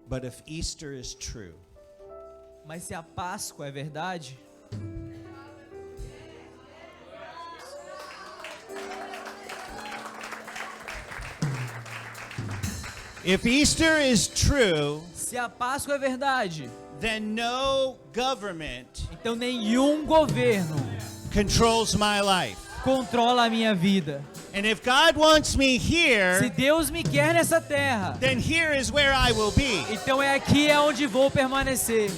But if Easter is true, Mas se a Páscoa é verdade, if Easter is true, se a Páscoa é verdade, then no government então nenhum governo controls my life. controla a minha vida. And if God wants me Se here, Deus me quer nessa terra, then here is where I will be. então é aqui onde vou permanecer.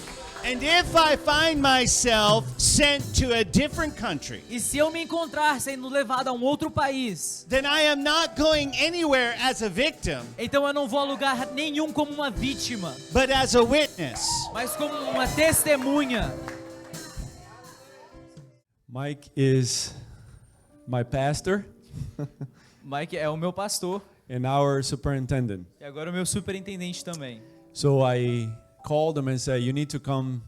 And if I find myself sent to a different country, E se eu me encontrar sendo levado a um outro país, then I am not going anywhere as a victim, então eu não vou a lugar nenhum como uma vítima, but as a witness. mas como uma testemunha. Mike is my pastor Mike é o meu pastor and our superintendent. e agora o meu superintendente também. So I called him and said, you need to come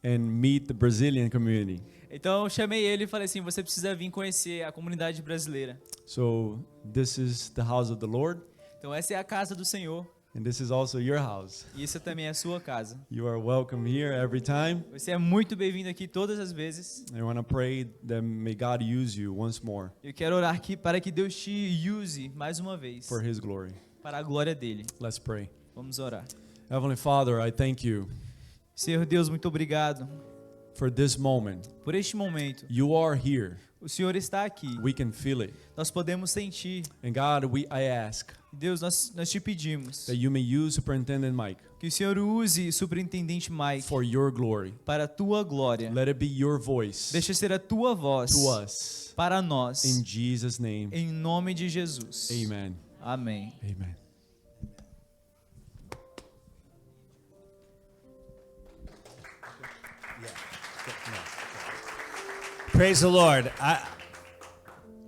and meet the Brazilian community. Então eu chamei ele e falei assim, você precisa vir conhecer a comunidade brasileira. So this is the house of the Lord, Então essa é a casa do Senhor and this is also your house. e isso também é a sua casa. You are welcome here every time. Você é muito bem-vindo aqui todas as vezes. I want to pray that may God use you once more Eu quero orar aqui para que Deus te use mais uma vez for His glory. para a glória dele. Let's pray. Vamos orar. Heavenly Father, I thank you Senhor Deus, muito obrigado for this moment. por este momento. You are here. O Senhor está aqui. We can feel it. Nós podemos sentir. And God, I ask Deus, nós te pedimos that you may use Superintendent Mike que o Senhor use o superintendente Mike for your glory. para a tua glória. Let it be your voice Deixa ser a tua voz to us. para nós. In Jesus' name, Em nome de Jesus. amen. Amém. Amen. Praise the Lord.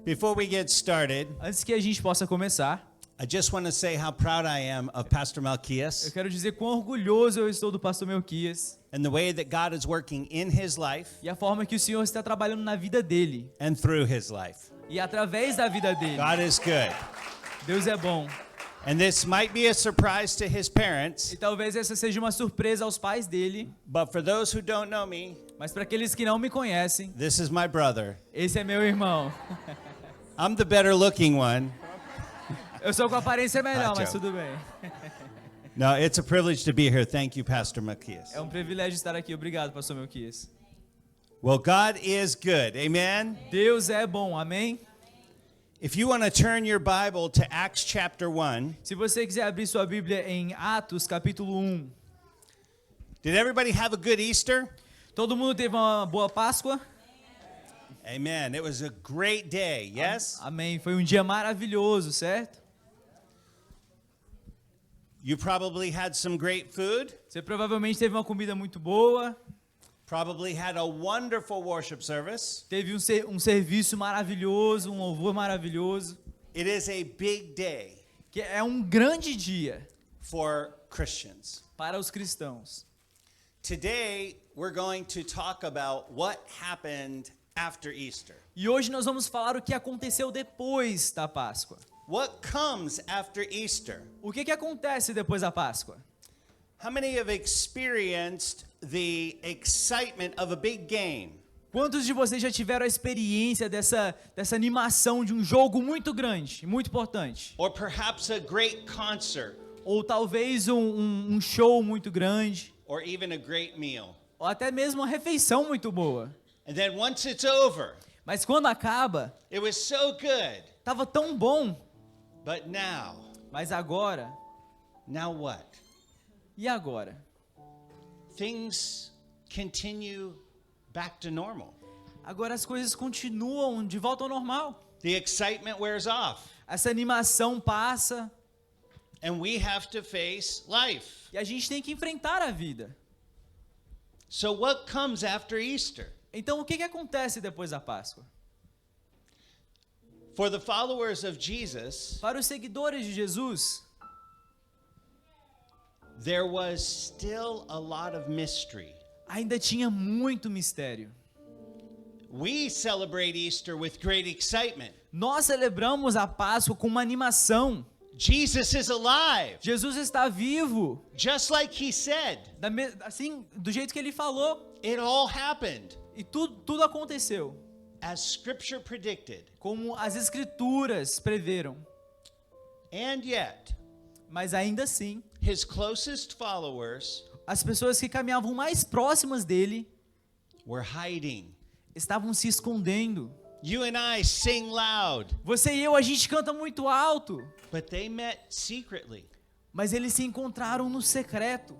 Before we get started, Antes que a gente possa começar, I just want to say how proud I am of Pastor eu Malquias quero dizer quão orgulhoso eu estou do pastor Melquias and the way that God is working in his life e a forma que o Senhor está trabalhando na vida dele and through his life. e através da vida dele. God is good. Deus é bom. And this might be a surprise to his parents, E talvez essa seja uma surpresa aos pais dele, but for those who don't know me, mas para aqueles que não me conhecem, this is my brother. esse é meu irmão. I'm the better looking one. Eu sou com aparência melhor, mas Tchau. tudo bem. No, it's a privilege to be here. Thank you, Pastor Malquias. É um privilégio estar aqui. Obrigado, pastor Melquias. Well, God is good. Amen. Deus é bom, amém? If you want to turn your Bible to Acts chapter 1, Se você quiser abrir sua Bíblia em Atos, capítulo 1. did everybody have a good Easter? Todo mundo teve uma boa Páscoa? Amen. It was a great day, yes? Amém. Foi um dia maravilhoso, certo? You probably had some great food, Você provavelmente teve uma comida muito boa, probably had a wonderful worship service. teve um serviço maravilhoso, um louvor maravilhoso, It is a big day que é um grande dia for Christians. para os cristãos. Today, we're going to talk about what happened after Easter. E hoje nós vamos falar o que aconteceu depois da Páscoa. What comes after Easter? O que acontece depois da Páscoa? How many have experienced the excitement of a big game? Quantos de vocês já tiveram a experiência dessa animação de um jogo muito grande, muito importante? Or perhaps a great concert, Ou talvez um show muito grande, or even a great meal. ou até mesmo uma refeição muito boa. And then once it's over, Mas quando acaba, it was so good. tava tão bom, But now mas agora, what? e agora? Things continue back to normal. Agora as coisas continuam de volta ao normal. The excitement wears off, Essa animação passa and we have to face life. e a gente tem que enfrentar a vida. So what comes after Easter? Então o que acontece depois da Páscoa? For the followers of Jesus, Para os seguidores de Jesus, there was still a lot of mystery. ainda tinha muito mistério. We celebrate Easter with great excitement, Nós celebramos a Páscoa com uma animação, Jesus is alive, Jesus está vivo. just like he said. Assim, do jeito que ele falou. It all happened E tudo aconteceu. as Scripture predicted. Como as escrituras preveram. And yet, Mas ainda assim, his closest followers as pessoas que caminhavam mais próximas dele were hiding. estavam se escondendo. You and I sing loud, Você e eu, a gente canta muito alto. but they met secretly. Mas eles se encontraram no secreto.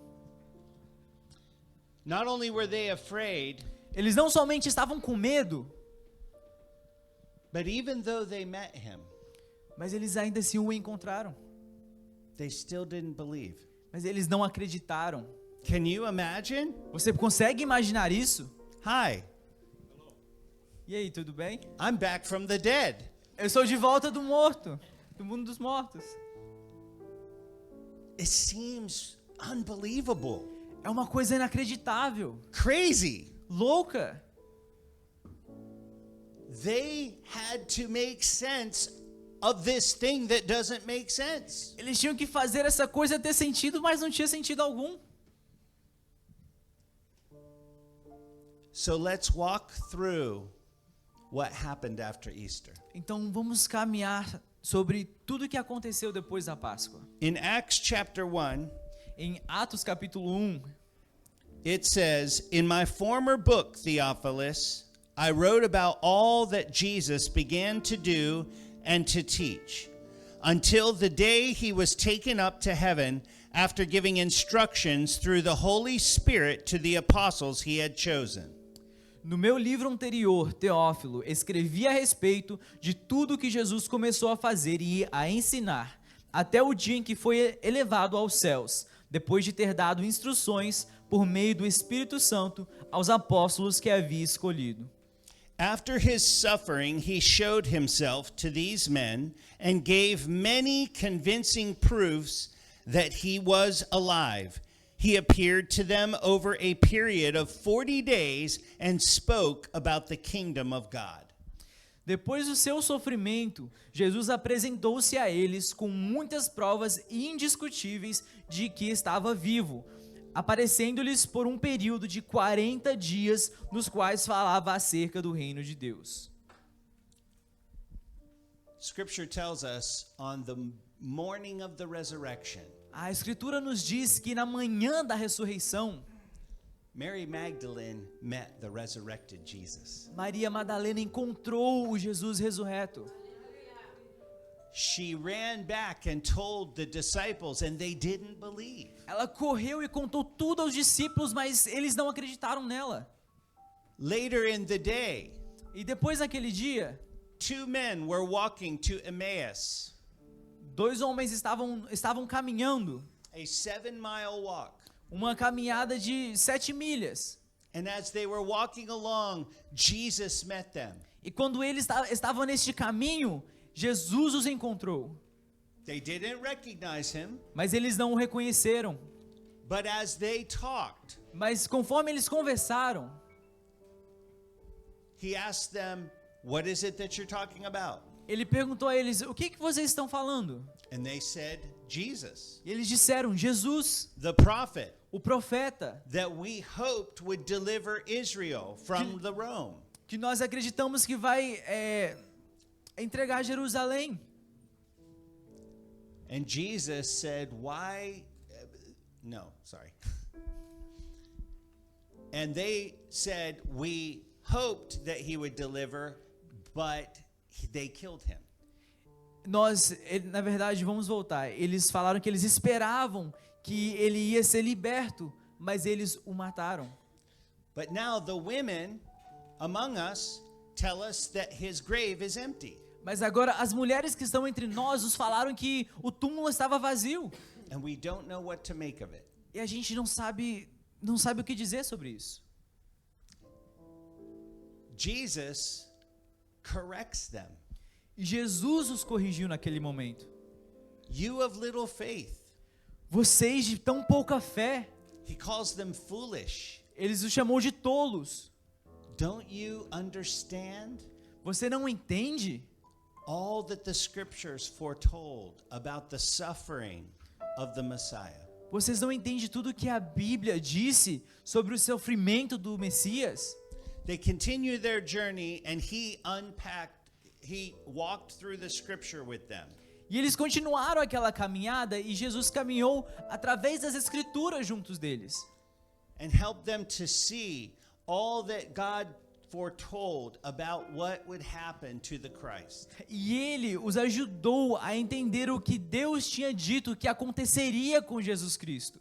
Not only were they afraid, Eles não somente estavam com medo, but even though they met him, mas eles ainda assim o encontraram. they still didn't believe. Mas eles não acreditaram. Can you imagine? Você consegue imaginar isso? Hi, E aí, tudo bem? I'm back from the dead. Eu sou de volta do morto, do mundo dos mortos. It seems unbelievable, É uma coisa inacreditável, crazy. louca. They had to make sense of this thing that doesn't make sense. Eles tinham que fazer essa coisa ter sentido, mas não tinha sentido algum. So let's walk through what happened after Easter. Então vamos caminhar sobre tudo o que aconteceu depois da Páscoa. In Acts chapter 1, Em Atos capítulo 1, it says, "In my former book, Theophilus, I wrote about all that Jesus began to do and to teach, until the day he was taken up to heaven after giving instructions through the Holy Spirit to the apostles he had chosen." no meu livro anterior, Teófilo, escrevi a respeito de tudo que Jesus começou a fazer e a ensinar, até o dia em que foi elevado aos céus, depois de ter dado instruções por meio do Espírito Santo aos apóstolos que havia escolhido. After his suffering, he showed himself to these men and gave many convincing proofs that he was alive. He appeared to them over a period of 40 days and spoke about the kingdom of God. Depois do seu sofrimento, Jesus apresentou-se a eles com muitas provas indiscutíveis de que estava vivo, aparecendo-lhes por um período de 40 dias, nos quais falava acerca do reino de Deus. Scripture tells us on the morning of the resurrection, A Escritura nos diz que na manhã da ressurreição, Mary Magdalene met the resurrected Jesus. Maria Madalena encontrou o Jesus ressurreto. She ran back and told the disciples, and they didn't believe. Ela correu e contou tudo aos discípulos, mas eles não acreditaram nela. Later in the day, E depois daquele dia, 2 men were walking to Emmaus, 2 homens estavam caminhando, a 7-mile walk. uma caminhada de 7 milhas. And as they were walking along, Jesus met them. E quando eles estavam neste caminho, Jesus os encontrou. They didn't recognize him, Mas eles não o reconheceram. but as they talked, Mas conforme eles conversaram, he asked them, "What is it that you're talking about?" ele perguntou a eles: o que vocês estão falando? And they said, "Jesus, E eles disseram: Jesus, the prophet o profeta, that we hoped would deliver Israel from the Rome." que nós acreditamos que vai entregar Jerusalém. And Jesus said, "Why? No, sorry." And they said, "We hoped that he would deliver, but they killed him." Na verdade, vamos voltar. Eles falaram que eles esperavam que ele ia ser liberto, mas eles o mataram. But now the women among us tell us that his grave is empty. Mas agora as mulheres que estão entre nós nos falaram que o túmulo estava vazio. And we don't know what to make of it. E a gente não sabe o que dizer sobre isso. Jesus corrects them. E Jesus os corrigiu naquele momento. You of little faith. Vocês de tão pouca fé. He calls them foolish. Eles os chamou de tolos. Don't you understand? Você não entende? all that the scriptures foretold about the suffering of the Messiah. Vocês não entendem tudo que a Bíblia disse sobre o sofrimento do Messias? They continue their journey and he walked through the scripture with them. E eles continuaram aquela caminhada e Jesus caminhou através das escrituras juntos deles. And helped them to see all that God foretold about what would happen to the Christ. E ele os ajudou a entender o que Deus tinha dito que aconteceria com Jesus Cristo.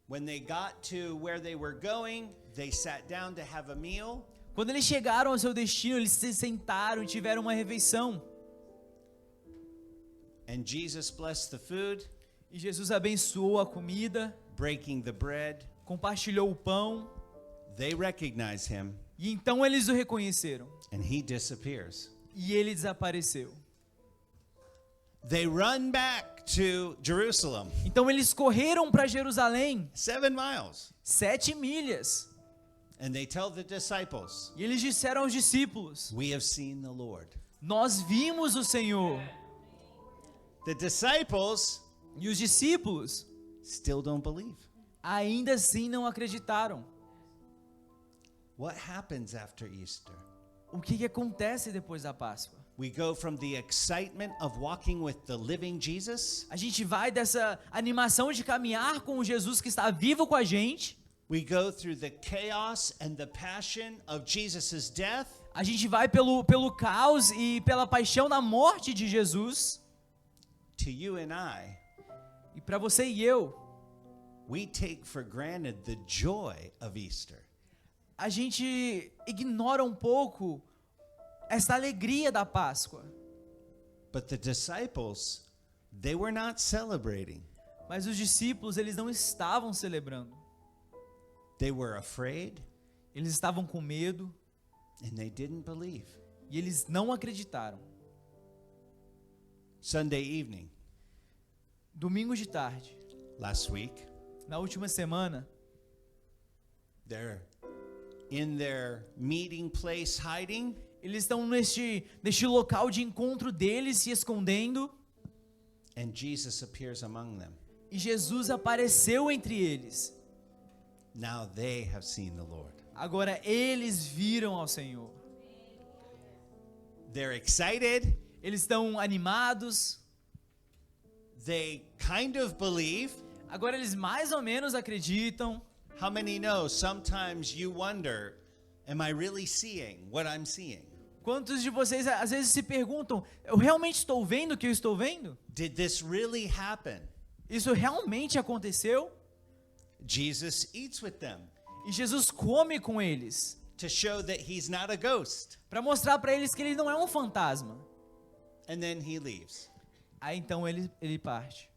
When they got to where they were going, they sat down to have a meal. Quando eles chegaram ao seu destino, eles se sentaram e tiveram uma refeição. And Jesus blessed the food, E Jesus abençoou a comida, breaking the bread. compartilhou o pão, They recognize him, e então eles o reconheceram. and he disappears. E ele desapareceu. They run back to Jerusalem, Então eles correram para Jerusalém, 7 miles, 7 milhas. and they tell the disciples, E eles disseram aos discípulos: "We have seen the Lord." Nós vimos o Senhor. The disciples E os discípulos still don't believe. ainda assim não acreditaram. What happens after Easter? O que acontece depois da Páscoa? We go from the excitement of walking with the living Jesus. A gente vai dessa animação de caminhar com o Jesus que está vivo com a gente. We go through the chaos and the passion of Jesus' death. A gente vai pelo caos e pela paixão da morte de Jesus. To you and I, E para você e eu, we take for granted the joy of Easter. a gente ignora um pouco essa alegria da Páscoa. But the disciples, they were not celebrating. Mas os discípulos, eles não estavam celebrando. They were afraid Eles estavam com medo and they didn't believe. e eles não acreditaram. Sunday evening, Domingo de tarde, last week, na última semana, they're in their meeting place hiding, eles estão neste local de encontro deles, se escondendo, and Jesus appears among them. e Jesus apareceu entre eles. Now they have seen the Lord. Agora eles viram ao Senhor. They're excited. Eles estão animados. They kind of believe. Agora eles mais ou menos acreditam. How many know sometimes you wonder, am I really seeing what I'm seeing? Quantos de vocês às vezes se perguntam, eu realmente estou vendo o que eu estou vendo? Did this really happen? Isso realmente aconteceu? Jesus eats with them E Jesus come com eles, to show that he's not a ghost. para mostrar para eles que ele não é um fantasma. And then he leaves. Aí então ele parte.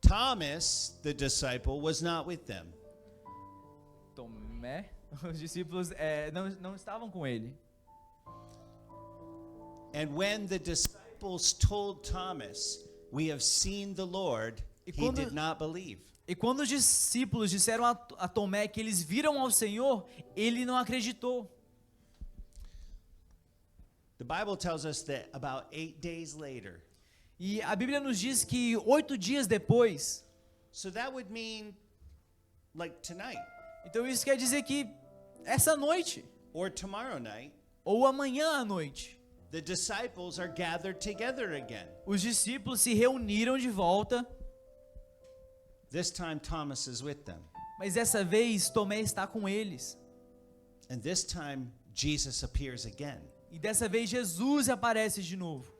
Thomas, the disciple, was not with them. Tomé, os discípulos não estavam com ele. And when the disciples told Thomas, "We have seen the Lord," E he quando- did not believe. E quando os discípulos disseram a Tomé que eles viram ao Senhor, ele não acreditou. The Bible tells us that about 8 days later, E a Bíblia nos diz que 8 dias depois, so that would mean like tonight então isso quer dizer que essa noite, or tomorrow night, ou amanhã à noite, the disciples are gathered together again. os discípulos se reuniram de volta, This time Thomas is with them. mas dessa vez Tomé está com eles. And this time Jesus appears again. E dessa vez Jesus aparece de novo.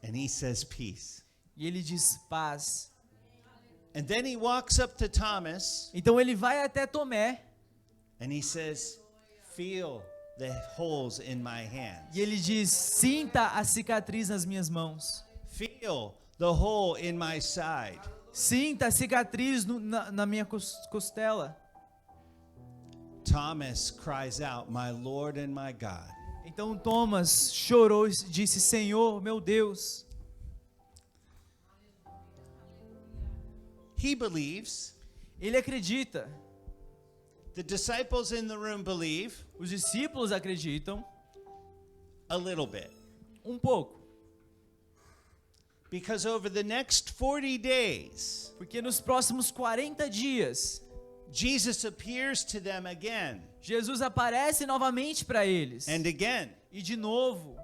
And he says peace. E ele diz paz. And then he walks up to Thomas Então ele vai até Tomé and he says, "Feel the holes in my hands. e ele diz: sinta a cicatriz nas minhas mãos. Feel the hole in my side." Sinta a cicatriz na minha costela. Thomas cries out, "My Lord and my God." Então Thomas chorou e disse: Senhor, meu Deus. He believes. Ele acredita. The disciples in the room believe Os discípulos acreditam a little bit. um pouco. Because over the next 40 days, Porque nos próximos 40 dias, Jesus appears to them again Jesus aparece novamente para eles. and again. E de novo,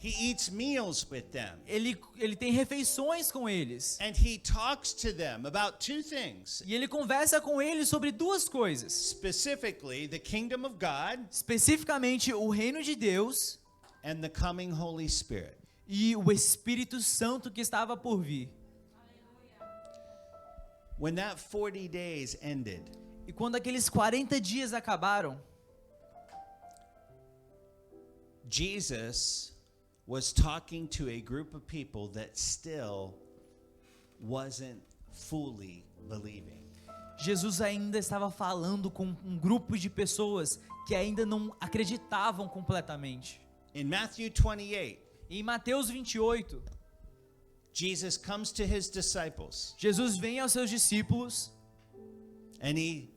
He eats meals with them. ele tem refeições com eles. And he talks to them about two things. E ele conversa com eles sobre duas coisas. Specifically, the kingdom of God Especificamente o reino de Deus and the coming Holy Spirit. e o Espírito Santo que estava por vir. When that 40 days ended, E quando aqueles 40 dias acabaram, Jesus was talking to a group of people that still wasn't fully believing. Jesus ainda estava falando com um grupo de pessoas que ainda não acreditavam completamente. In Matthew 28, E em Mateus 28, Jesus comes to his disciples Jesus vem aos seus discípulos and he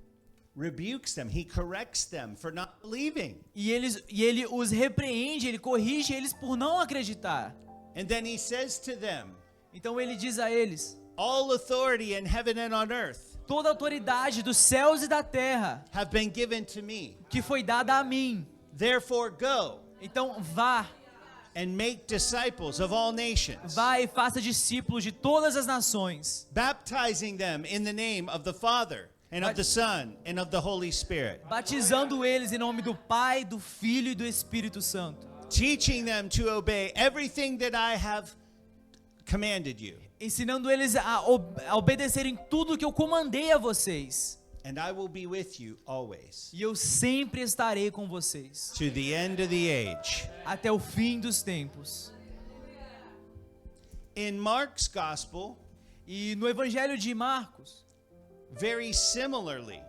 rebukes them, he corrects them for not believing. e ele os repreende, ele corrige eles por não acreditar. And then he says to them, Então ele diz a eles: all authority in heaven and on earth toda a autoridade dos céus e da terra have been given to me. que foi dada a mim. Therefore go Então vá, and make disciples of all nations, vá e faça discípulos de todas as nações, baptizing them in the name of the Father and of the Son and of the Holy Spirit, batizando eles em nome do Pai, do Filho e do Espírito Santo, teaching them to obey everything that I have commanded you. ensinando eles a obedecerem tudo que eu comandei a vocês. And I will be with you always, E eu sempre estarei com vocês, to the end of the age. até o fim dos tempos. In Mark's gospel, E no Evangelho de Marcos, very similarly,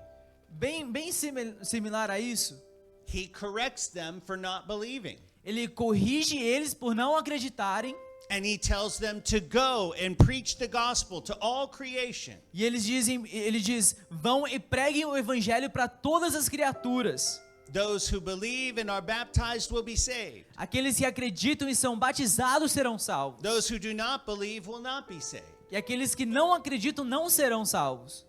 bem similar a isso, he corrects them for not believing. ele corrige eles por não acreditarem. And he tells them to go and preach the gospel to all creation. E ele diz, vão e preguem o evangelho para todas as criaturas. Those who believe and are baptized will be saved. Aqueles que acreditam e são batizados serão salvos. Those who do not believe will not be saved. E aqueles que não acreditam não serão salvos.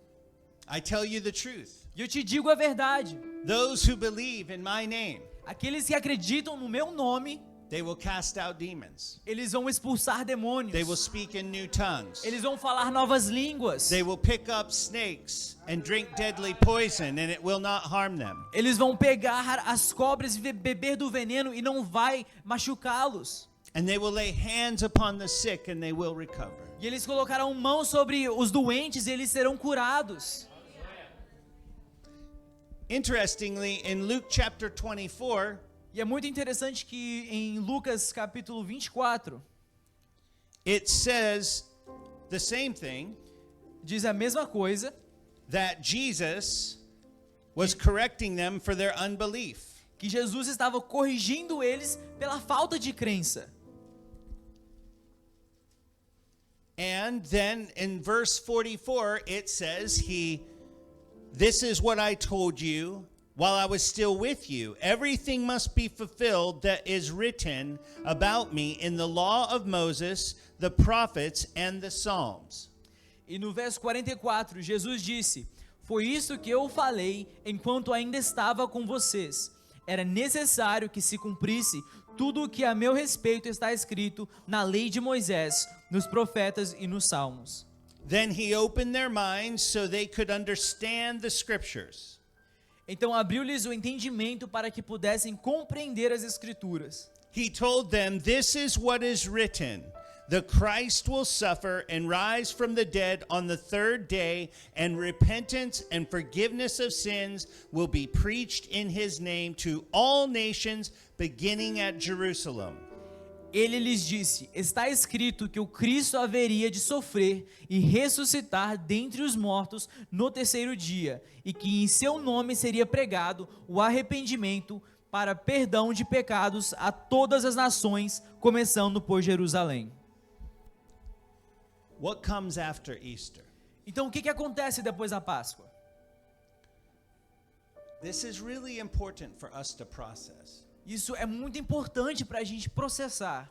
I tell you the truth. E eu te digo a verdade. Those who believe in my name, Aqueles que acreditam no meu nome, they will cast out demons. eles vão expulsar demônios. They will speak in new tongues. Eles vão falar novas línguas. They will pick up snakes and drink deadly poison, and it will not harm them. Eles vão pegar as cobras e beber do veneno e não vai machucá-los. And they will lay hands upon the sick, and they will recover. E eles colocarão mão sobre os doentes e eles serão curados. Interestingly, in Luke chapter 24, E é muito interessante que em Lucas capítulo 24, it says the same thing, diz a mesma coisa, that Jesus was correcting them for their unbelief. que Jesus estava corrigindo eles pela falta de crença. And then in verse 44, it says, this is what I told you while I was still with you. Everything must be fulfilled that is written about me in the law of Moses, the prophets, and the Psalms. E no verso 44, Jesus disse: foi isso que eu falei enquanto ainda estava com vocês. Era necessário que se cumprisse tudo o que a meu respeito está escrito na lei de Moisés, nos profetas e nos salmos. Then he opened their minds so they could understand the scriptures. Então abriu-lhes o entendimento para que pudessem compreender as escrituras. He told them, this is what is written. The Christ will suffer and rise from the dead on the third day, and repentance and forgiveness of sins will be preached in his name to all nations, beginning at Jerusalem. Ele lhes disse: está escrito que o Cristo haveria de sofrer e ressuscitar dentre os mortos no terceiro dia, e que em seu nome seria pregado o arrependimento para perdão de pecados a todas as nações, começando por Jerusalém. What comes after Easter? Então o que acontece depois da Páscoa? This is really important for us to process. Isso é muito importante para a gente processar.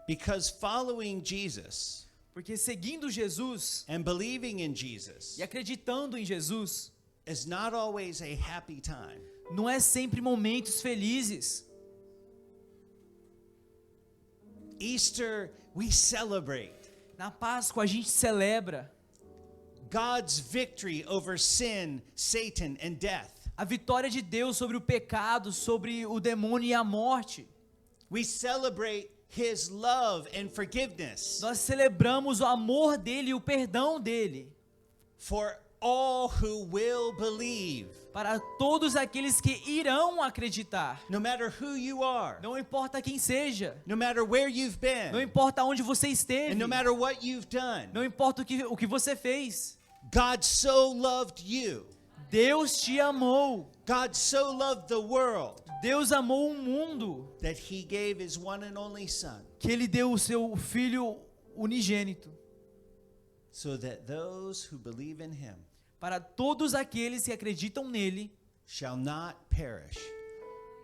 Because following Jesus Porque seguindo Jesus and believing in Jesus e acreditando em Jesus, is not always a happy time. não é sempre momentos felizes. Easter, we celebrate Na Páscoa a gente celebra God's victory over sin, Satan, and death. a vitória de Deus sobre o pecado, sobre o demônio e a morte. We celebrate His love and forgiveness Nós celebramos o amor dele e o perdão dele for all who will believe. para todos aqueles que irão acreditar. No matter who you are, Não importa quem seja, no matter where you've não been, importa onde você esteve, and no matter what you've done, não importa o que você fez. God so loved you. Deus te amou. God so loved the world Deus amou o mundo that He gave His one and only Son, que ele deu o seu filho unigênito so that those who believe in Him para todos aqueles que acreditam nele shall not perish,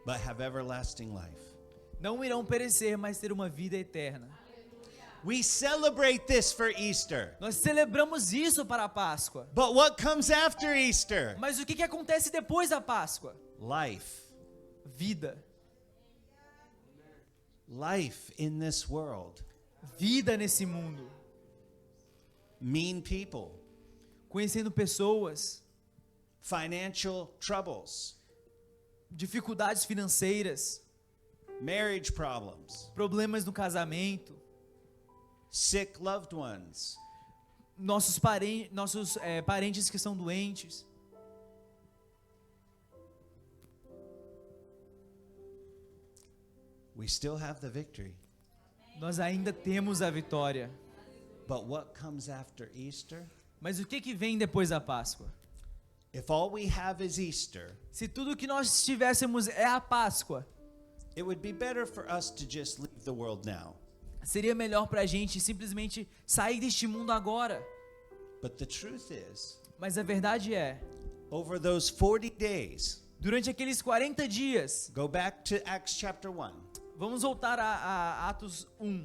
but have everlasting life. não irão perecer, mas ter uma vida eterna. We celebrate this for Easter. Nós celebramos isso para a Páscoa. But what comes after Easter? Mas o que acontece depois da Páscoa? Life. Vida. Life in this world. Vida nesse mundo. Mean people. Conhecendo pessoas, Financial troubles. dificuldades financeiras, Marriage problems. problemas no casamento, Sick loved ones. nossos parentes que são doentes. We still have the victory. Nós ainda temos a vitória. But what comes after Easter? Mas o que vem depois da Páscoa? If all we have is Easter, Se tudo que nós tivéssemos é a Páscoa, it would be better for us to just leave the world now. seria melhor para a gente simplesmente sair deste mundo agora. But the truth is, Mas a verdade é, over those 40 days, durante aqueles 40 dias, go back to Acts chapter 1. vamos voltar a Atos 1.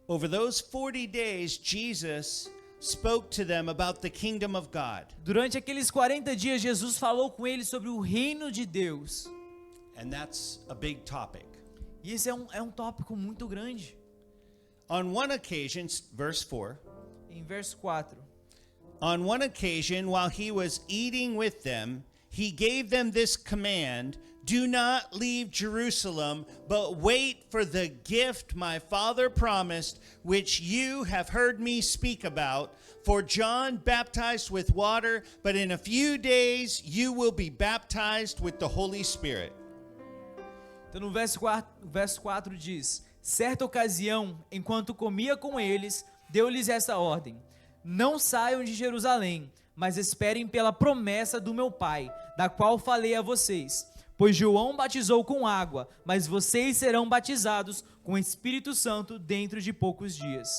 Over those 40 days, Jesus spoke to them about the kingdom of God. Durante aqueles 40 dias, Jesus falou com eles sobre o reino de Deus. And that's a big topic. E esse é um tópico muito grande. On one occasion, verse 4, Em verso 4. on one occasion, while he was eating with them, he gave them this command: do not leave Jerusalem, but wait for the gift my Father promised, which you have heard me speak about. For John baptized with water, but in a few days you will be baptized with the Holy Spirit. Então no verso 4 diz: certa ocasião, enquanto comia com eles, deu-lhes esta ordem: não saiam de Jerusalém, mas esperem pela promessa do meu Pai, da qual falei a vocês. Pois João batizou com água, mas vocês serão batizados com o Espírito Santo dentro de poucos dias.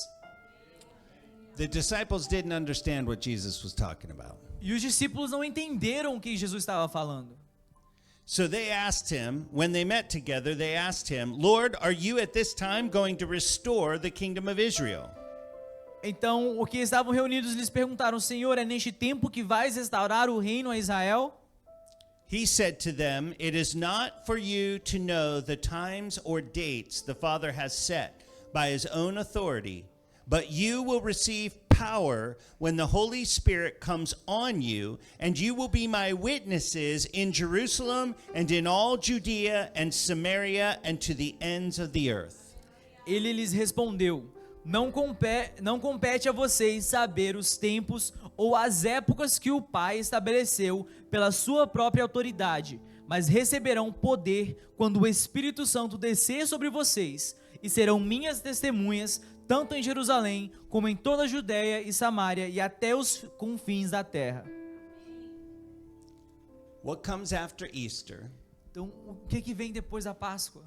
The disciples didn't understand what Jesus was talking about. E os discípulos não entenderam o que Jesus estava falando. So they asked him, when they met together, they asked him, Lord, are you at this time going to restore the kingdom of Israel? Então, o que estavam reunidos lhes perguntaram: Senhor, é neste tempo que vais restaurar o reino a Israel? He said to them, it is not for you to know the times or dates the Father has set by his own authority, but you will receive power when the Holy Spirit comes on you, and you will be my witnesses in Jerusalem and in all Judea and Samaria and to the ends of the earth. Ele lhes respondeu: não compete a vocês saber os tempos ou as épocas que o Pai estabeleceu pela sua própria autoridade, mas receberão poder quando o Espírito Santo descer sobre vocês, e serão minhas testemunhas, tanto em Jerusalém, como em toda a Judéia e Samaria e até os confins da terra. What comes after Easter Então, o que vem depois da Páscoa?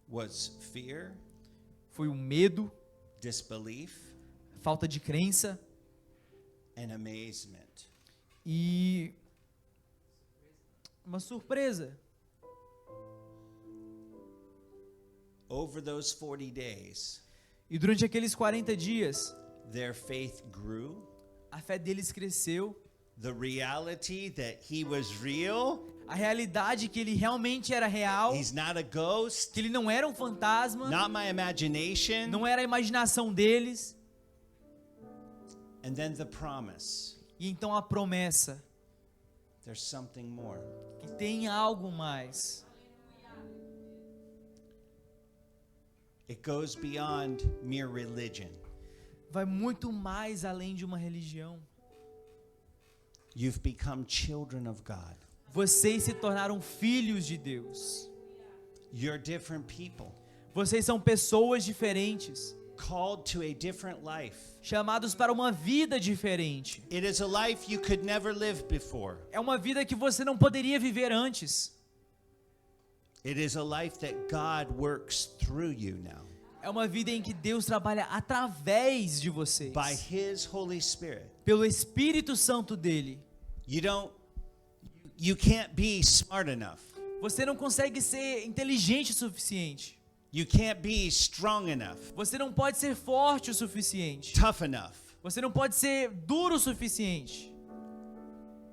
was fear, Foi o medo, disbelief, falta de crença and amazement. e uma surpresa. over those 40 days, E durante aqueles 40 dias, their faith grew. a fé deles cresceu. The reality that he was real, A realidade que ele realmente era real, he's not a ghost, que ele não era um fantasma, not my imagination. não era a imaginação deles. And then the promise, E então a promessa, there's something more. que tem algo mais. It goes beyond mere religion. Vai muito mais além de uma religião. You've become children of God. Vocês se tornaram filhos de Deus. You're different people, Vocês são pessoas diferentes, called to a different life. chamados para uma vida diferente. It is a life you could never live before. É uma vida que você não poderia viver antes. It is a life that God works through you now É uma vida em que Deus trabalha através de vocês, by His Holy Spirit. pelo Espírito Santo dele. You can't be smart enough. Você não consegue ser inteligente o suficiente. You can't be strong enough, Você não pode ser forte o suficiente. tough enough Você não pode ser duro o suficiente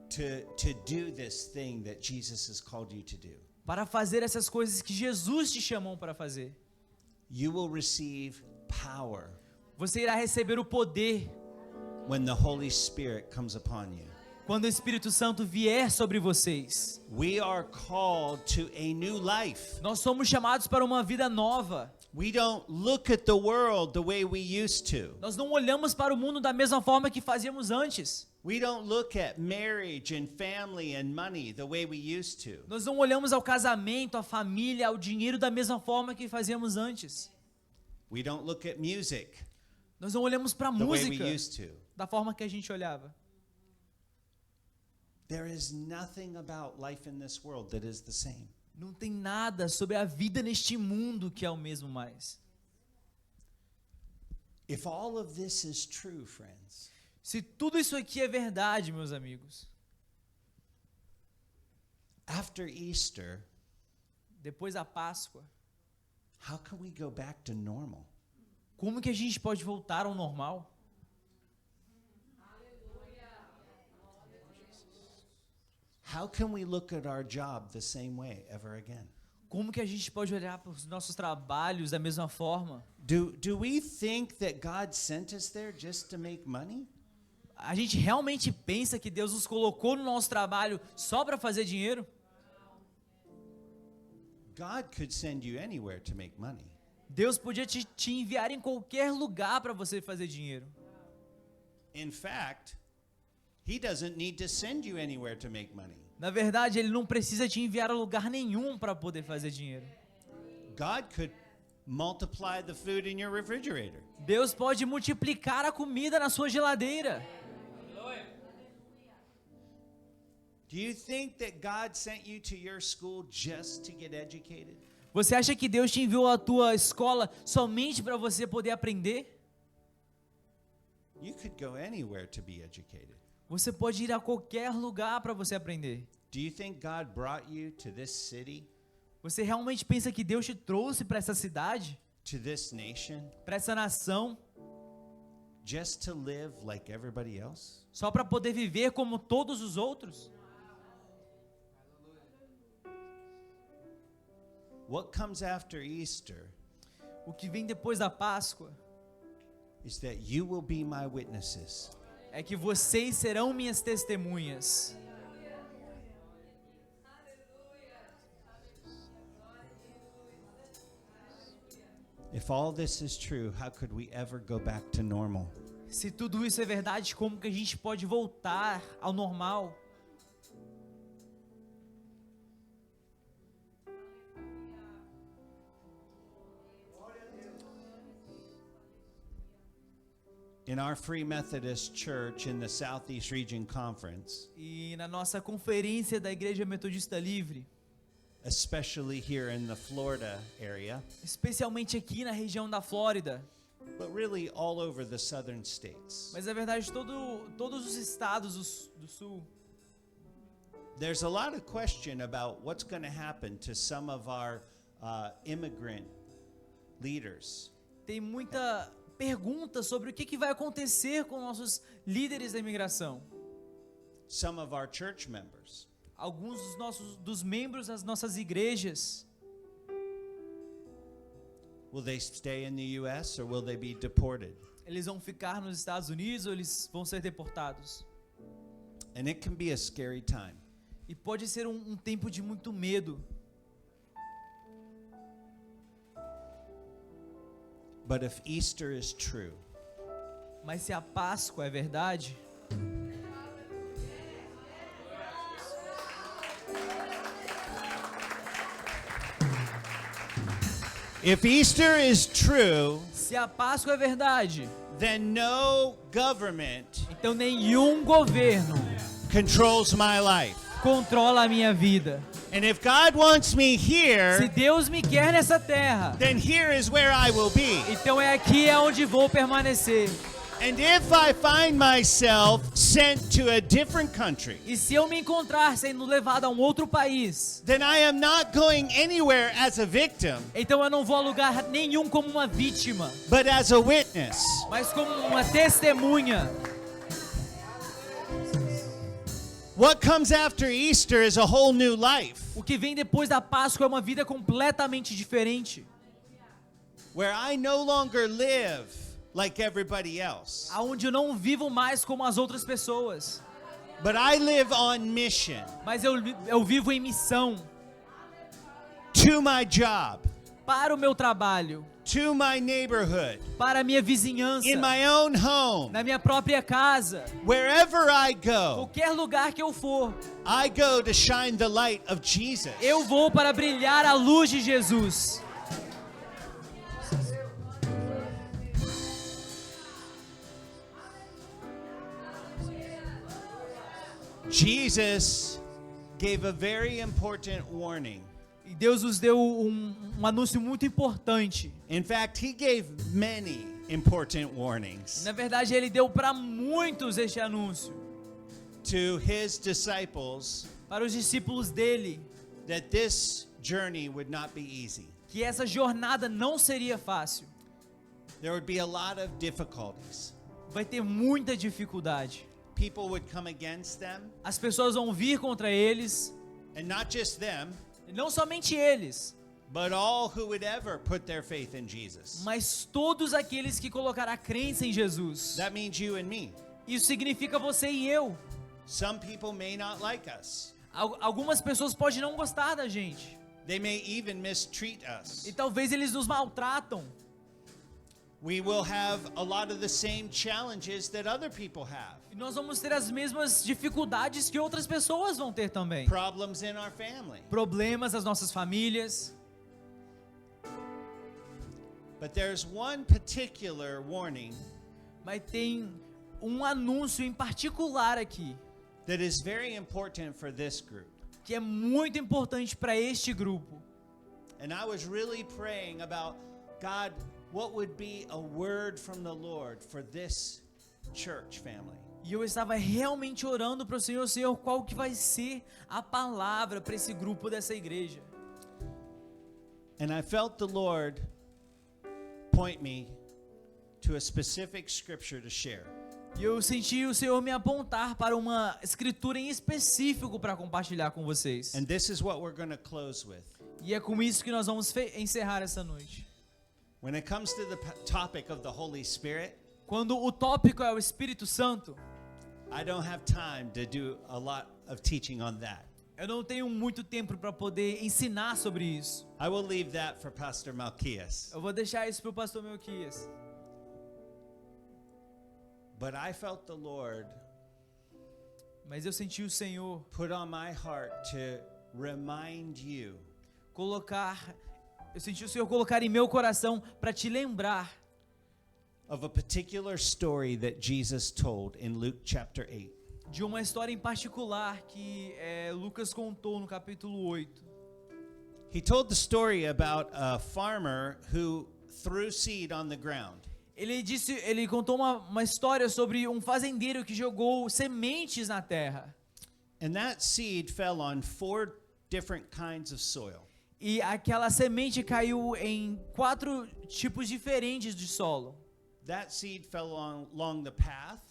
to do this thing that Jesus has called you to do. para fazer essas coisas que Jesus te chamou para fazer. You will receive power Você irá receber o poder when the Holy Spirit comes upon you. quando o Espírito Santo vier sobre vocês. We are called to a new life. Nós somos chamados para uma vida nova. We don't look at the world the way we used to. Nós não olhamos para o mundo da mesma forma que fazíamos antes. We don't look at marriage and family and money the way we used to. Nós não olhamos ao casamento, à família, ao dinheiro da mesma forma que fazíamos antes. We don't look at music Nós não olhamos para a the way we música used to. da forma que a gente olhava. There is nothing about life in this world that is the same. Não tem nada sobre a vida neste mundo que é o mesmo mais. If all of this is true, friends, Se tudo isso aqui é verdade, meus amigos, after Easter, depois da Páscoa, how can we go back to normal? como que a gente pode voltar ao normal? How can we look at our job the same way ever again? Como que a gente pode olhar para os nossos trabalhos da mesma forma? Do we think that God sent us there just to make money? A gente realmente pensa que Deus nos colocou no nosso trabalho só para fazer dinheiro? God could send you anywhere to make money. Deus podia te enviar em qualquer lugar para você fazer dinheiro. In fact, He doesn't need to send you anywhere to make money. Na verdade, Ele não precisa te enviar a lugar nenhum para poder fazer dinheiro. God could multiply the food in your refrigerator. Deus pode multiplicar a comida na sua geladeira. Do you think that God sent you to your school just to get educated? Você acha que Deus te enviou à tua escola somente para você poder aprender? You could go anywhere to be educated. Você pode ir a qualquer lugar para você aprender. Do you think God brought you to this city, Você realmente pensa que Deus te trouxe para essa cidade, to this nation, para essa nação, just to live like everybody else? só para poder viver como todos os outros? What comes after Easter O que vem depois da Páscoa is that you will be my witnesses. é que vocês serão minhas testemunhas. If all this is true, how could we ever go back to normal? Se tudo isso é verdade, como que a gente pode voltar ao normal? In our Free Methodist Church in the Southeast Region Conference, E na nossa conferência da Igreja Metodista Livre, especially here in the Florida area, especialmente aqui na região da Flórida, but really all over the southern states, mas na verdade todos os estados do sul, there's a lot of question about what's going to happen to some of our immigrant leaders. Tem muita pergunta sobre o que vai acontecer com nossos líderes da imigração. Some of our church members. Alguns dos membros das nossas igrejas, Will they stay in the U.S. or will they be deported? eles vão ficar nos Estados Unidos ou eles vão ser deportados? And it can be a scary time. E pode ser um tempo de muito medo. But if Easter is true, Mas se a Páscoa é verdade, if Easter is true, se a Páscoa é verdade, then no government então nenhum governo controls my life. controla a minha vida. And if God wants me Se here, Deus me quer nessa terra, then here is where I will be. então é aqui onde vou permanecer. And if I find myself sent to a different country, E se eu me encontrar sendo levado a um outro país, then I am not going anywhere as a victim, então eu não vou a lugar nenhum como uma vítima, but as a witness. mas como uma testemunha. What comes after Easter is a whole new life, O que vem depois da Páscoa é uma vida completamente diferente, where I no longer live like everybody else, aonde eu não vivo mais como as outras pessoas, but I live on mission mas eu vivo em missão to my job, para o meu trabalho, to my neighborhood, para a minha vizinhança, in my own home, na minha própria casa, wherever I go. qualquer lugar que eu for, I go to shine the light of Jesus. eu vou para brilhar a luz de Jesus. Jesus gave a very important warning. E Deus nos deu um anúncio muito importante. In fact, he gave many important warnings Na verdade, ele deu para muitos este anúncio, to his disciples para os discípulos dele, that this journey would not be easy. que essa jornada não seria fácil. There would be a lot of difficulties. Vai ter muita dificuldade. People would come against them, As pessoas vão vir contra eles, and not just them, e não somente eles, but all who would ever put their faith in Jesus. mas todos aqueles que colocaram a crença em Jesus. That means you and me. Isso significa você e eu. Some people may not like us. Algumas pessoas podem não gostar da gente, They may even mistreat us. e talvez eles nos maltratam. We will have a lot of the same challenges that other people have. E nós vamos ter as mesmas dificuldades que outras pessoas vão ter também. Problems in our family. Problemas das nossas famílias. But there's one particular warning Mas tem um anúncio em particular aqui, that is very important for this group. que é muito importante para este grupo. And I was really praying about, God, what would be a word from the Lord for this church family? E eu estava realmente orando para o Senhor, Senhor, qual que vai ser a palavra para esse grupo dessa igreja? And I felt the Lord point me to a specific scripture to share. E eu senti o Senhor me apontar para uma escritura em específico para compartilhar com vocês. And this is what we're going to close with. E é com isso que nós vamos encerrar essa noite. When it comes to the topic of the Holy Spirit, Quando o tópico é o Espírito Santo, I don't have time to do a lot of teaching on that. eu não tenho muito tempo para poder ensinar sobre isso. I will leave that for Pastor Malchias. Eu vou deixar isso para o pastor Melquias. But I felt the Lord Mas eu senti o Senhor put on my heart to remind you eu senti o Senhor colocar em meu coração para te lembrar of a particular story that Jesus told in Luke chapter 8. de uma história em particular que Lucas contou no capítulo 8. He told the story about a farmer who threw seed on the ground. Ele contou uma história sobre um fazendeiro que jogou sementes na terra. And that seed fell on 4 different kinds of soil. E aquela semente caiu em 4 tipos diferentes de solo. That seed fell along the path,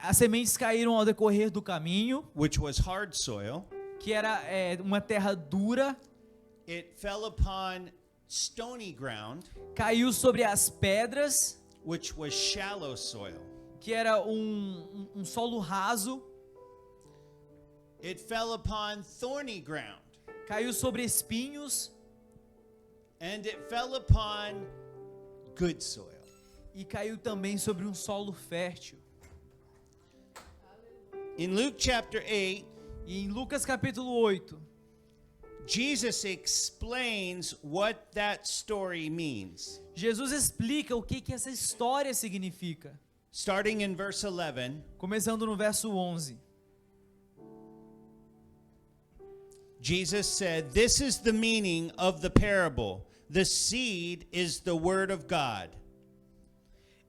As sementes caíram ao decorrer do caminho, which was hard soil. que era uma terra dura. It fell upon stony ground, Caiu sobre as pedras, which was shallow soil. que era um solo raso. It fell upon thorny ground, Caiu sobre espinhos and it fell upon good soil. e caiu também sobre um solo fértil. In Luke chapter 8, E em Lucas capítulo 8, Jesus explains what that story means. Jesus explica o que essa história significa. Starting in verse 11, Começando no verso 11. Jesus said, "This is the meaning of the parable. The seed is the word of God.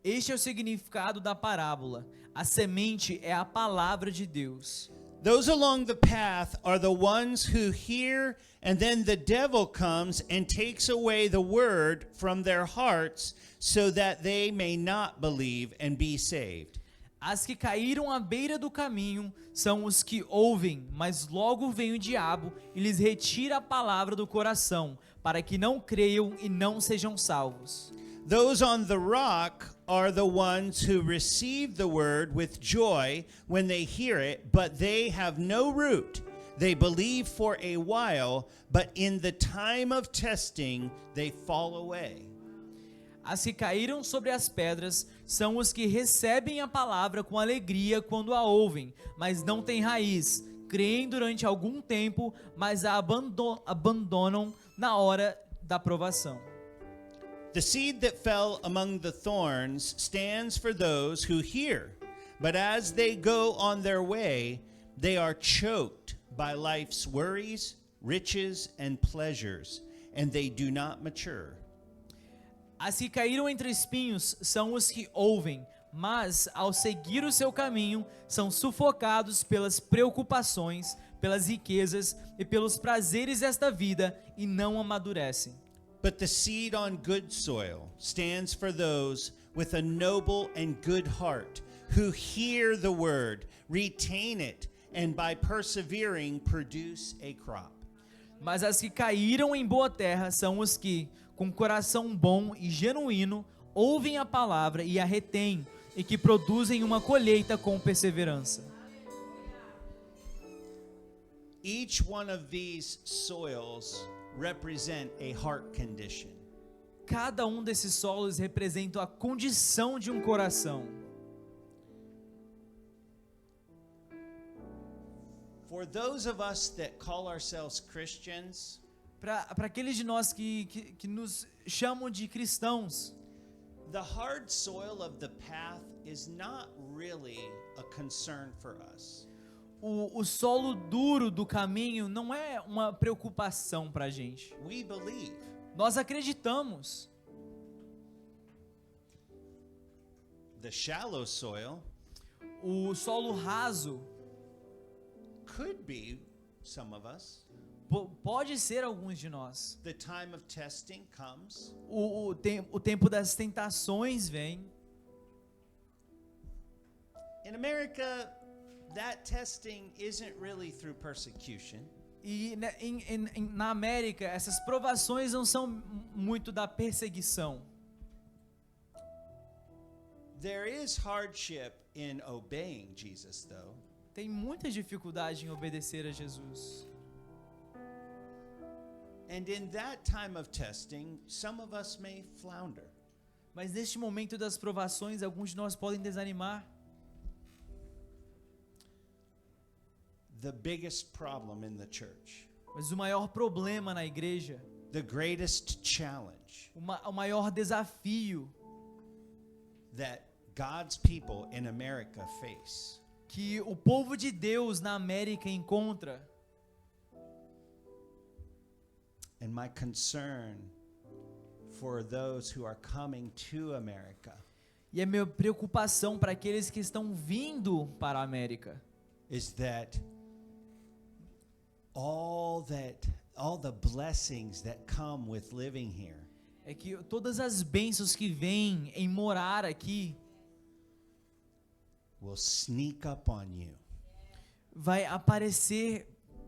Este é o significado da parábola. A semente é a palavra de Deus. Those along the path are the ones who hear, and then the devil comes and takes away the word from their hearts so that they may not believe and be saved." As que caíram à beira do caminho são os que ouvem, mas logo vem o diabo e lhes retira a palavra do coração, para que não creiam e não sejam salvos. Those on the rock are the ones who receive the word with joy when they hear it, but they have no root. They believe for a while, but in the time of testing, they fall away. As que caíram sobre as pedras são os que recebem a palavra com alegria quando a ouvem, mas não têm raiz. Creem durante algum tempo, mas a abandonam na hora da provação. The seed that fell among the thorns stands for those who hear, but as they go on their way, they are choked by life's worries, riches, and pleasures, and they do not mature. As que caíram entre espinhos são os que ouvem, mas ao seguir o seu caminho são sufocados pelas preocupações, pelas riquezas e pelos prazeres desta vida e não amadurecem. But the seed on good soil stands for those with a noble and good heart, who hear the word, retain it, and by persevering produce a crop. Mas as que caíram em boa terra são os que, com coração bom e genuíno, ouvem a palavra e a retêm, e que produzem uma colheita com perseverança. Each one of these soils represent a heart condition. Cada um desses solos representa a condição de um coração. For those of us that call ourselves Christians, Para aqueles de nós que nos chamam de cristãos, the hard soil of the path is not really a concern for us. o solo duro do caminho não é uma preocupação para a gente. We believe. Nós acreditamos. The shallow soil O solo raso could be some of us. pode ser alguns de nós. The time of testing comes. O tempo das tentações vem. In America, that testing isn't really through persecution. E na América, essas provações não são muito da perseguição. There is hardship in obeying Jesus, though. Tem muita dificuldade em obedecer a Jesus. And in that time of testing, some of us may flounder. Mas neste momento das provações, alguns de nós podem desanimar. The biggest problem in the church, Mas o maior problema na igreja, the greatest challenge o maior desafio that God's people in America face que o povo de Deus na América encontra, and my concern for those who are coming to America e a minha preocupação para aqueles que estão vindo para a América, is that all that all the blessings that come with living here é que todas as bênçãos que vêm em morar aqui will sneak up on you. vai aparecer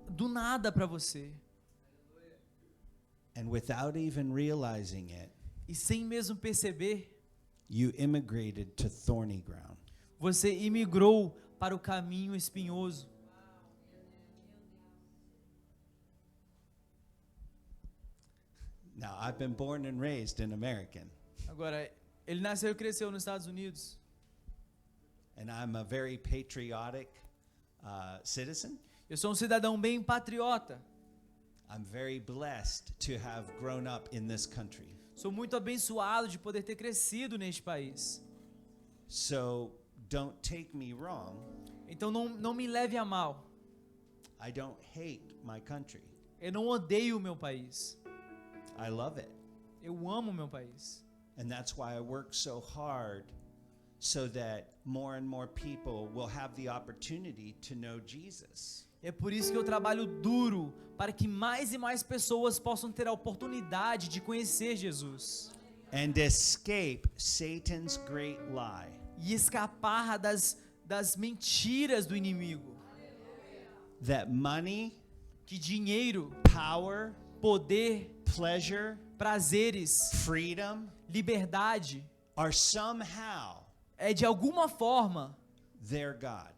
do nada para você. And without even realizing it, E sem mesmo perceber, you immigrated to thorny ground. você imigrou para o caminho espinhoso. Now, I've been born and raised an American, Agora, ele nasceu e cresceu nos Estados Unidos. and I'm a very patriotic citizen. Eu sou um cidadão bem patriota. I'm very blessed to have grown up in this country. Sou muito abençoado de poder ter crescido neste país. So don't take me wrong. Então não me leve a mal. I don't hate my country. Eu não odeio o meu país. I love it. Eu amo o meu país. And that's why I work so hard so that more and more people will have the opportunity to know Jesus. É por isso que eu trabalho duro para que mais e mais pessoas possam ter a oportunidade de conhecer Jesus And escape Satan's great lie. e escapar das mentiras do inimigo. That money, Que dinheiro, power, poder, pleasure, prazeres, freedom liberdade are somehow é de alguma forma their God.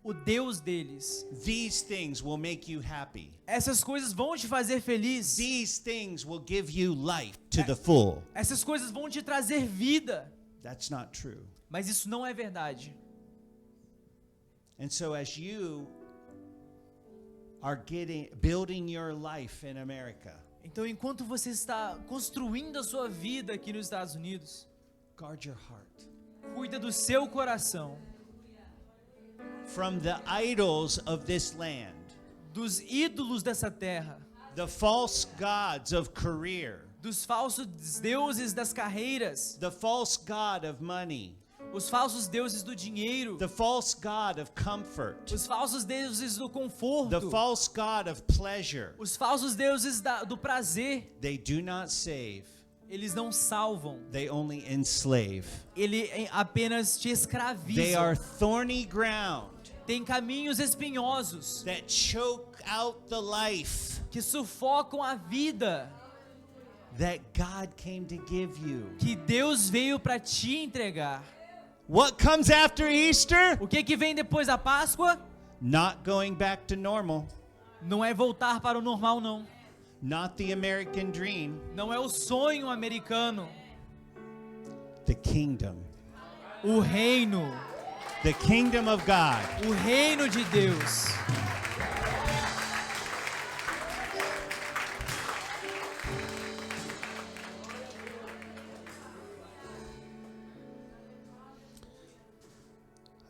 o Deus deles. These things will make you happy. Essas coisas vão te fazer feliz. These things will give you life to the full. Essas coisas vão te trazer vida. That's not true. Mas isso não é verdade. And so as you are building your life in America, Então, enquanto você está construindo a sua vida aqui nos Estados Unidos, guard your heart cuida do seu coração, from the idols of this land, dos ídolos dessa terra, the false gods of career, dos falsos deuses das carreiras, the false god of money, os falsos deuses do dinheiro, the false god of comfort, os falsos deuses do the conforto, false god of pleasure. os falsos deuses do prazer. They do not save, Eles não salvam, they only enslave. ele apenas te They escraviza. are thorny ground Tem caminhos espinhosos that choke out the life que sufocam a vida that God came to give you. que Deus veio para te entregar. What comes after Easter? O que vem depois da Páscoa? Not going back to normal. Não é voltar para o normal, não. Not the American dream. Não é o sonho americano. The kingdom. O reino. The kingdom of God. O reino de Deus.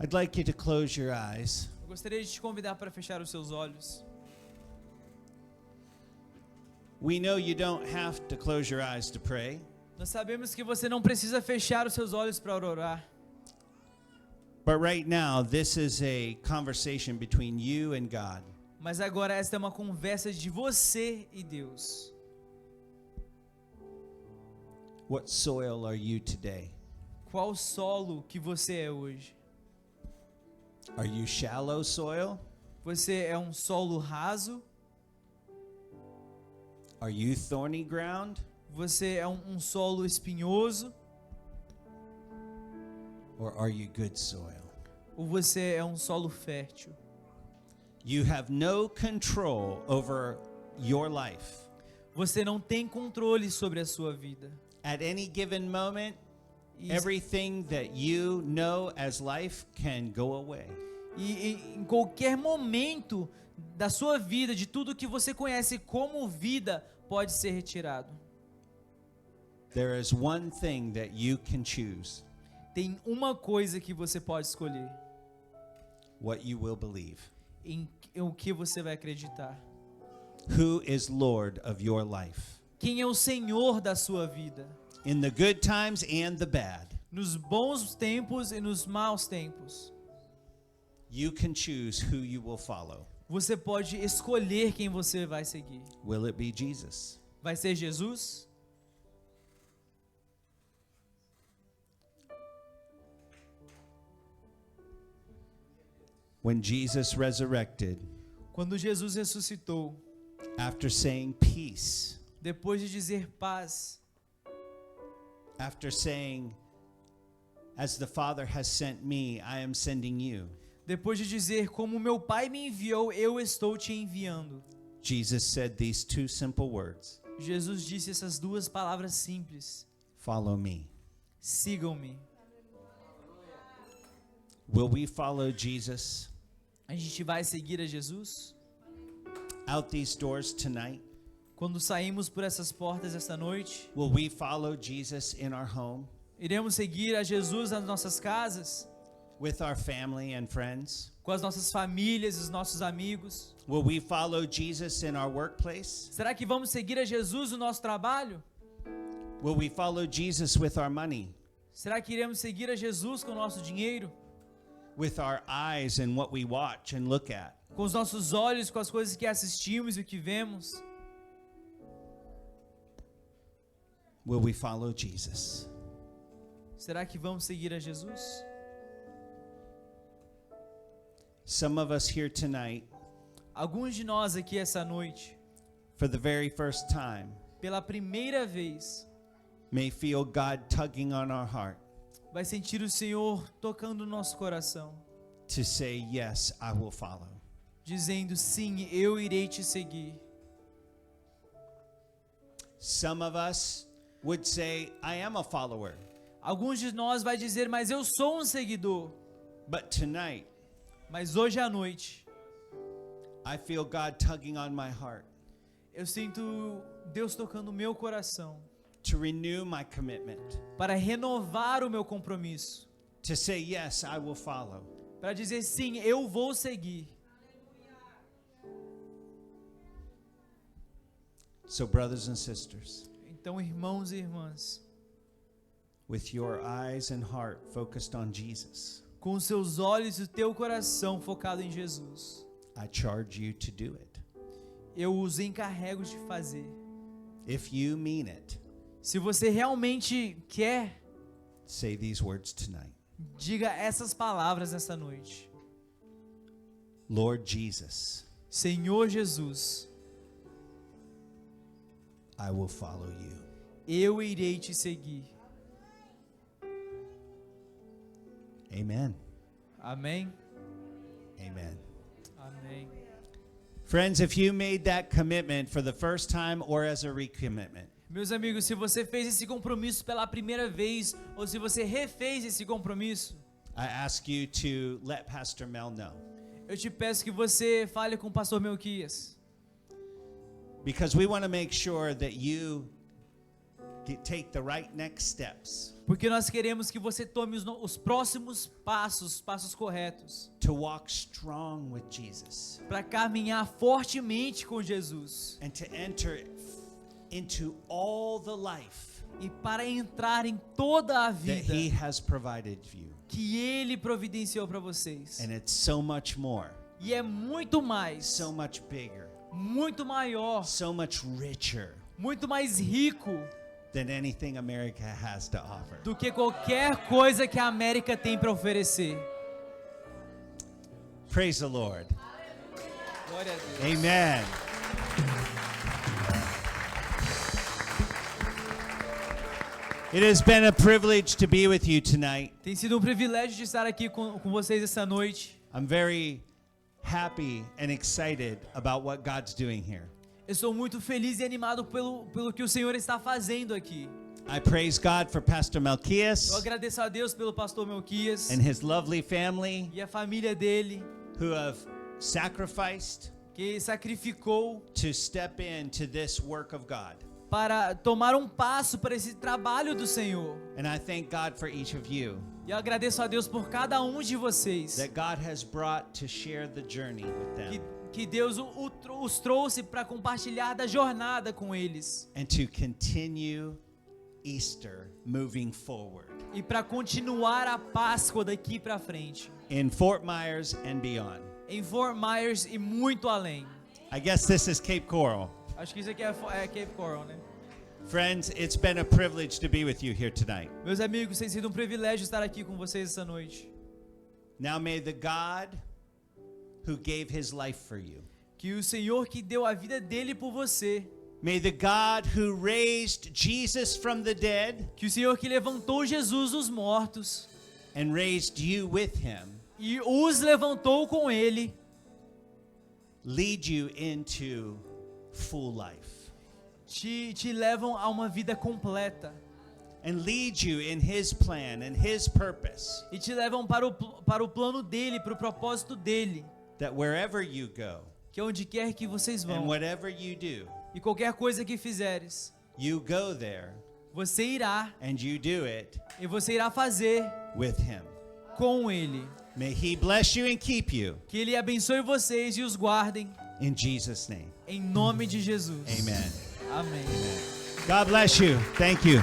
I'd like you to close your eyes. Eu gostaria de te convidar para fechar os seus olhos. We know you don't have to close your eyes to pray, Nós sabemos que você não precisa fechar os seus olhos para orar. but right now this is a conversation between you and God. Mas agora esta é uma conversa de você e Deus. What soil are you today? Qual solo que você é hoje? Are you shallow soil? Você é um solo raso? Are you thorny ground? Você é um solo espinhoso? Or are you good soil? Ou você é um solo fértil? You have no control over your life. Você não tem controle sobre a sua vida. At any given moment, E, everything that you know as life can go away. em qualquer momento da sua vida, de tudo que você conhece como vida, pode ser retirado. There is one thing that you can choose, Tem uma coisa que você pode escolher. what you will believe. Em o que você vai acreditar. Who is Lord of your life? Quem é o Senhor da sua vida? In the good times and the bad, Nos bons tempos e nos maus tempos. you can choose who you will follow. Você pode escolher quem você vai seguir. Will it be Jesus? Vai ser Jesus? When Jesus resurrected, Quando Jesus ressuscitou, after saying peace, depois de dizer paz, after saying, as the Father has sent me, I am sending you, depois de dizer como meu Pai me enviou, eu estou te enviando, Jesus said these two simple words: Jesus disse essas duas palavras simples: follow me. sigam-me. Will we follow Jesus A gente vai seguir a Jesus? out these doors tonight? Quando saímos por essas portas esta noite, Will we follow Jesus in our home, iremos seguir a Jesus nas nossas casas, with our family and friends? com as nossas famílias e os nossos amigos? Will we follow Jesus in our workplace? Será que vamos seguir a Jesus no nosso trabalho? Will we follow Jesus with our money, Será que iremos seguir a Jesus com o nosso dinheiro? with our eyes and what we watch and look at? Com os nossos olhos, com as coisas que assistimos e o que vemos? Will we follow Jesus? Será que vamos seguir a Jesus? Some of us here tonight, Alguns de nós aqui essa noite, for the very first time, pela primeira vez, may feel God tugging on our heart vai sentir o Senhor tocando no nosso coração, to say, yes, I will follow. dizendo: sim, eu irei te seguir. Some of us would say, I am a follower. Alguns de nós vai dizer: mas eu sou um seguidor. But tonight, Mas hoje à noite, I feel God tugging on my heart eu sinto Deus tocando o meu coração to renew my commitment, para renovar o meu compromisso, to say, yes, I will follow. para dizer: sim, eu vou seguir. So, brothers and sisters, Então, irmãos e irmãs, with your eyes and heart focused on Jesus, com os seus olhos e o teu coração focado em Jesus, I charge you to do it. eu os encarrego de fazer. If you mean it, Se você realmente quer, say these words tonight. diga essas palavras nessa noite: Lord Jesus, Senhor Jesus, I will follow you. eu irei te seguir. Amen. Amém? Amen. Amém. Friends, if you made that commitment for the first time or as a recommitment, Meus amigos, se você fez esse compromisso pela primeira vez, ou se você refez esse compromisso, I ask you to let Pastor Mel know. eu te peço que você fale com o pastor Melquias, Because we want to make sure that you take the right next steps porque nós queremos que você tome os próximos passos corretos, to walk strong with Jesus para caminhar fortemente com Jesus and to enter into all the life e para entrar em toda a that vida He has provided you. que Ele providenciou para vocês. And it's so much more, E é muito mais, so much bigger, muito maior, so much richer muito mais rico than anything America has to offer. do que qualquer coisa que a América tem para oferecer. Praise the Lord. Glória a Deus. Amen. It has been a privilege to be with you tonight. Tem sido um privilégio de estar aqui com vocês essa noite. I'm very happy and excited about what God's doing here. Eu estou muito feliz e animado pelo que o Senhor está fazendo aqui. I praise God for Pastor Eu Melquias agradeço a Deus pelo pastor Melquias and his lovely family e a família dele, who have sacrificed que sacrificou to step into this work of God. para tomar um passo para esse trabalho do Senhor. And I thank God for each of you E eu agradeço a Deus por cada um de vocês, that God has brought to share the journey with them que Deus os trouxe para compartilhar da jornada com eles and to continue Easter moving forward e para continuar a Páscoa daqui para frente, in Fort Myers and beyond. em Fort Myers e muito além. I guess this is Cape Coral. Acho que isso aqui é Cape Coral, né? Friends, it's been a privilege to be with you here tonight. Meus amigos, tem sido um privilégio estar aqui com vocês essa noite. Now may the God who gave his life for you, Que o Senhor que deu a vida dele por você, may the God who raised Jesus from the dead que o Senhor que levantou Jesus dos mortos and raised you with him e os levantou com ele, lead you into full life te levam a uma vida completa and lead you in his plan and his purpose, e te levam para o plano dele, para o propósito dele, that wherever you go que onde quer que vocês and vão whatever you do, e qualquer coisa que fizeres, you go there você irá and you do it e você irá fazer with him. com ele. May he bless you and keep you Que ele abençoe vocês e os guardem in Jesus' name. em nome de Jesus. Amen. Amém. God bless you. Thank you.